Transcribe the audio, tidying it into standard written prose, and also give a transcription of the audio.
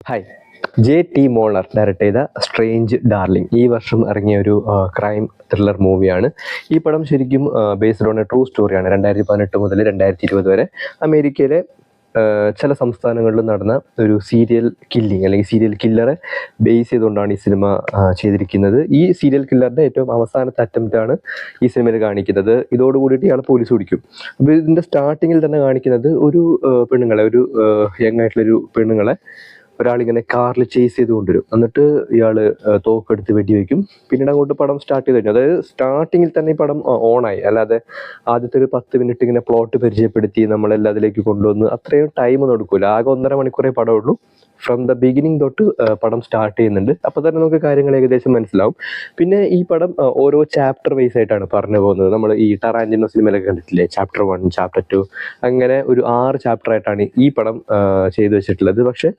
Hi. JT molar direct ചെയ്ത strange darling ഈ വർഷം ഇറങ്ങിയ ഒരു ക്രൈം ത്രില്ലർ മൂവിയാണ്. ഈ പടം ശരിക്കും ബേസ്ഡ് ഓൺ എ ട്രൂ സ്റ്റോറിയാണ്. 2018 മുതൽ 2020 വരെ അമേരിക്കയിലെ ചില സംസ്ഥാനങ്ങളിൽ നടന്ന ഒരു സീരിയൽ കില്ലിങ് അല്ലെങ്കിൽ സീരിയൽ കില്ലറെ ബേസ് ചെയ്തുകൊണ്ടാണ് ഈ സിനിമ ചെയ്തിരിക്കുന്നത്. ഈ സീരിയൽ കില്ലറിൻ്റെ ഏറ്റവും അവസാനത്തെ അറ്റംപ്റ്റാണ് ഈ സിനിമയിൽ കാണിക്കുന്നത്. ഇതോടുകൂടിയിട്ട് ഇയാൾ പോലീസ് പിടിക്കും. അപ്പോൾ ഇതിൻ്റെ സ്റ്റാർട്ടിങ്ങിൽ തന്നെ കാണിക്കുന്നത് ഒരു പെണ്ണുങ്ങളെ, ഒരു യങ് ആയിട്ടുള്ളൊരു പെണ്ണുങ്ങളെ ഒരാളിങ്ങനെ കാറിൽ ചേസ് ചെയ്ത് കൊണ്ടുവരും. എന്നിട്ട് ഇയാൾ തോക്കെടുത്ത് വെടിവെക്കും. പിന്നീട് അങ്ങോട്ട് പടം സ്റ്റാർട്ട് ചെയ്ത് കഴിഞ്ഞു. അതായത് സ്റ്റാർട്ടിങ്ങിൽ തന്നെ ഈ പടം ഓണായി. അല്ലാതെ ആദ്യത്തെ ഒരു 10 മിനിറ്റ് ഇങ്ങനെ പ്ലോട്ട് പരിചയപ്പെടുത്തി നമ്മളെല്ലാം അതിലേക്ക് കൊണ്ടുവന്ന് അത്രയും ടൈമൊന്നും എടുക്കില്ല. ആകെ 1.5 മണിക്കൂറേ പടമുള്ളൂ. ഫ്രം ദ ബിഗിനിങ് തൊട്ട് പടം സ്റ്റാർട്ട് ചെയ്യുന്നുണ്ട്. അപ്പോൾ തന്നെ നമുക്ക് കാര്യങ്ങൾ ഏകദേശം മനസ്സിലാവും. പിന്നെ ഈ പടം ഓരോ ചാപ്റ്റർ വൈസ് ആയിട്ടാണ് പറഞ്ഞു പോകുന്നത്. നമ്മൾ ഈ ടറാന്റിനോ സിനിമയിലൊക്കെ കണ്ടിട്ടില്ലേ, ചാപ്റ്റർ 1, ചാപ്റ്റർ 2, അങ്ങനെ ഒരു 6 ചാപ്റ്റർ ആയിട്ടാണ് ഈ പടം ചെയ്തു വെച്ചിട്ടുള്ളത്. പക്ഷേ